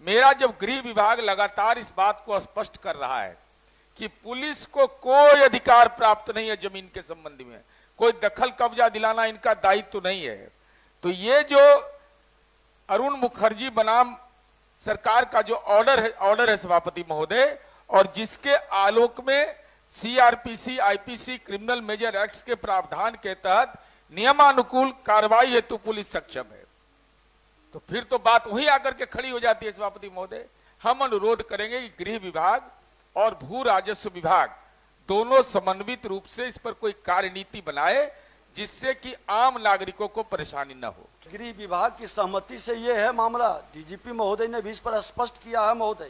मेरा जब गृह विभाग लगातार इस बात को स्पष्ट कर रहा है कि पुलिस को कोई अधिकार प्राप्त नहीं है जमीन के संबंध में, कोई दखल कब्जा दिलाना इनका दायित्व तो नहीं है, तो ये जो अरुण मुखर्जी बनाम सरकार का जो ऑर्डर है सभापति महोदय, और जिसके आलोक में CrPC IPC criminal major acts के प्रावधान के तहत नियमानुकूल कार्रवाई हेतु पुलिस सक्षम है, तो फिर तो बात वही आकर के खड़ी हो जाती है सभापति महोदय। हम अनुरोध करेंगे कि गृह विभाग और भू राजस्व विभाग दोनों समन्वित रूप से इस पर कोई कार्यनीति बनाए जिससे कि आम नागरिकों को परेशानी न हो। गृह विभाग की सहमति से ये है मामला, डीजीपी महोदय ने भी इस पर स्पष्ट किया है महोदय,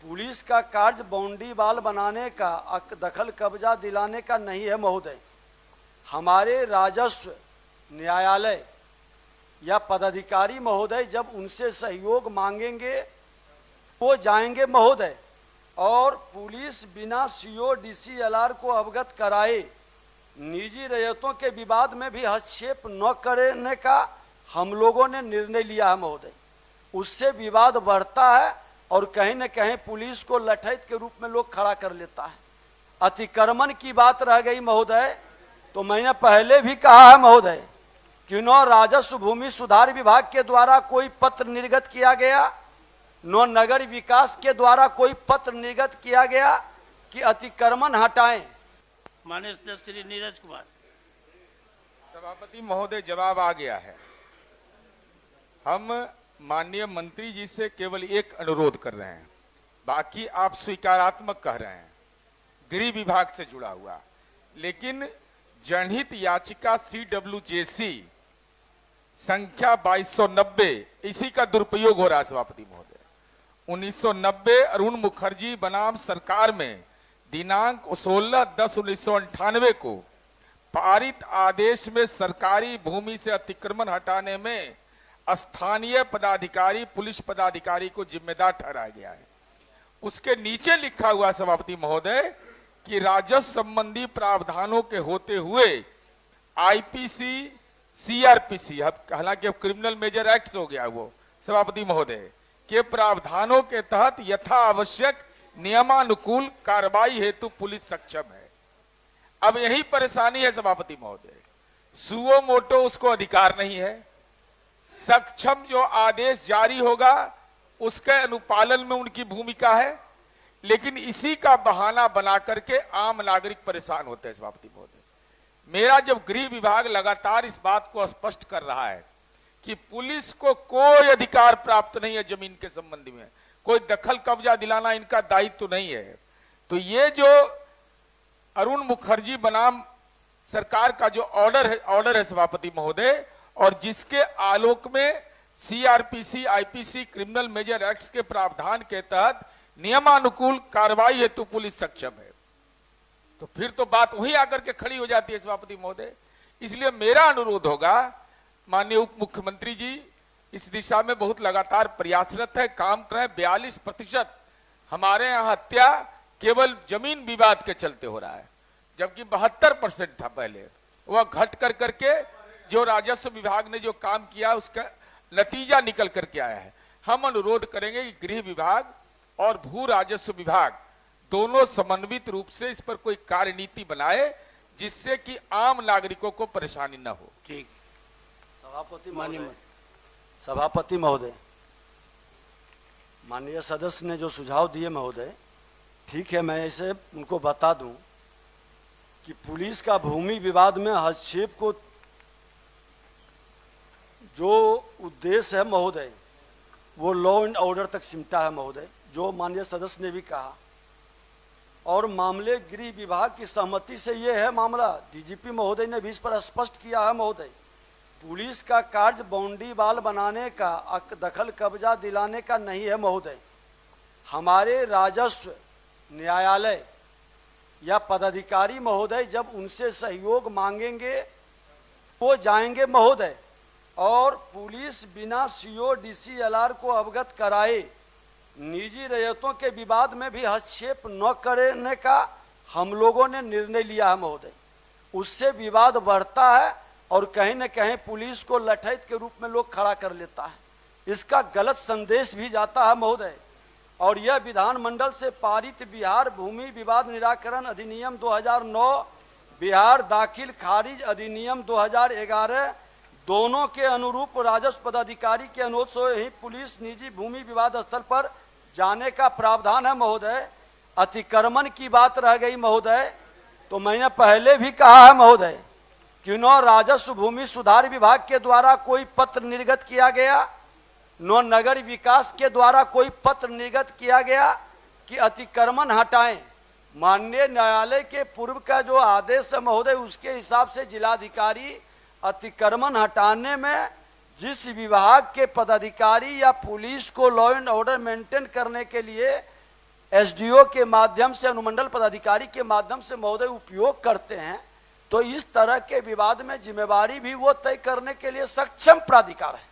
पुलिस का कार्य बाउंड्री वाल बनाने का, दखल कब्जा दिलाने का नहीं है महोदय। हमारे राजस्व न्यायालय या पदाधिकारी महोदय जब उनसे सहयोग मांगेंगे वो जाएंगे महोदय, और पुलिस बिना सीओ डीसीएलआर को अवगत कराए निजी रैयतों के विवाद में भी हस्तक्षेप न करने का हम लोगों ने निर्णय लिया है महोदय। उससे विवाद बढ़ता है और कहीं न कहीं पुलिस को लठैत के रूप में लोग खड़ा कर लेता है। अतिक्रमण की बात रह गई महोदय, तो मैंने पहले भी कहा है महोदय कि न राजस्व भूमि सुधार विभाग के द्वारा कोई पत्र निर्गत किया गया, न नगर विकास के द्वारा कोई पत्र निर्गत किया गया कि अतिक्रमण हटाएं। माननीय सदस्य श्री नीरज कुमार। सभापति महोदय, जवाब आ गया है। हम माननीय मंत्री जी से केवल एक अनुरोध कर रहे हैं, बाकी आप स्वीकारात्मक कह रहे हैं गृह विभाग से जुड़ा हुआ, लेकिन जनहित याचिका CWJC संख्या 2290 इसी का दुरुपयोग हो रहा है सभापति महोदय। 1990 अरुण मुखर्जी बनाम सरकार में दिनांक 16/10/1998 को पारित आदेश में सरकारी भूमि से अतिक्रमण हटाने में स्थानीय पदाधिकारी पुलिस पदाधिकारी को जिम्मेदार ठहराया गया है। उसके नीचे लिखा हुआ सभापति महोदय कि राजस्व संबंधी प्रावधानों के होते हुए आईपीसी सीआरपीसी, हालांकि अब क्रिमिनल मेजर एक्ट हो गया वो सभापति महोदय, के प्रावधानों के तहत यथा आवश्यक नियमानुकूल कार्रवाई हेतु पुलिस सक्षम है। अब यही परेशानी है सभापति महोदय, सुओ मोटो उसको अधिकार नहीं है, सक्षम जो आदेश जारी होगा उसके अनुपालन में उनकी भूमिका है, लेकिन इसी का बहाना बना करके आम नागरिक परेशान होते हैं सभापति महोदय। मेरा जब गृह विभाग लगातार इस बात को स्पष्ट कर रहा है कि पुलिस को कोई अधिकार प्राप्त नहीं है जमीन के संबंध में, कोई दखल कब्जा दिलाना इनका दायित्व तो नहीं है, तो ये जो अरुण मुखर्जी बनाम सरकार का जो ऑर्डर है सभापति महोदय, और जिसके आलोक में CrPC IPC criminal major acts के प्रावधान के तहत नियमानुकूल कार्रवाई हेतु पुलिस सक्षम है, तो फिर तो बात वही आकर के खड़ी हो जाती है सभापति महोदय। इसलिए मेरा अनुरोध होगा, माननीय उप मुख्यमंत्री जी इस दिशा में बहुत लगातार प्रयासरत है, काम कर रहे हैं। 42% हमारे यहाँ हत्या केवल जमीन विवाद के चलते हो रहा है, जबकि 72% था पहले, वह घट कर करके जो राजस्व विभाग ने जो काम किया उसका नतीजा निकल करके आया है। हम अनुरोध करेंगे कि गृह विभाग और भू राजस्व विभाग दोनों समन्वित रूप से इस पर कोई कार्यनीति बनाए जिससे कि आम नागरिकों को परेशानी न हो। ठीक। सभापति महोदय, माननीय सदस्य ने जो सुझाव दिए महोदय, ठीक है, मैं इसे उनको बता दूं कि पुलिस का भूमि विवाद में हस्तक्षेप को जो उद्देश्य है महोदय वो लॉ एंड ऑर्डर तक सिमटा है महोदय, जो माननीय सदस्य ने भी कहा, और मामले गृह विभाग की सहमति से ये है मामला, डीजीपी महोदय ने भी इस पर स्पष्ट किया है महोदय, पुलिस का कार्य बाउंड्री वाल बनाने का, दखल कब्जा दिलाने का नहीं है महोदय। हमारे राजस्व न्यायालय या पदाधिकारी महोदय जब उनसे सहयोग मांगेंगे वो जाएंगे महोदय, और पुलिस बिना सीओ डीसीएलआर को अवगत कराए निजी रैयतों के विवाद में भी हस्तक्षेप न करने का हम लोगों ने निर्णय लिया है महोदय। उससे विवाद बढ़ता है और कहीं न कहीं पुलिस को लठैत के रूप में लोग खड़ा कर लेता है। इसका गलत संदेश भी जाता है महोदय। और यह विधानमंडल से पारित बिहार भूमि विवाद निराकरण अधिनियम 2009, बिहार दाखिल खारिज अधिनियम 2011 दोनों के अनुरूप राजस्व पदाधिकारी के अनुरोध से ही पुलिस निजी भूमि विवाद स्थल पर जाने का प्रावधान है महोदय। अतिक्रमण की बात रह गई महोदय, तो मैंने पहले भी कहा है महोदय कि न राजस्व भूमि सुधार विभाग के द्वारा कोई पत्र निर्गत किया गया, न नगर विकास के द्वारा कोई पत्र निर्गत किया गया कि अतिक्रमण हटाएं। माननीय न्यायालय के पूर्व का जो आदेश है महोदय, उसके हिसाब से जिलाधिकारी अतिक्रमण हटाने में जिस विभाग के पदाधिकारी या पुलिस को लॉ एंड ऑर्डर मेंटेन करने के लिए एसडीओ के माध्यम से, अनुमंडल पदाधिकारी के माध्यम से महोदय उपयोग करते हैं, तो इस तरह के विवाद में जिम्मेवारी भी वो तय करने के लिए सक्षम प्राधिकार है।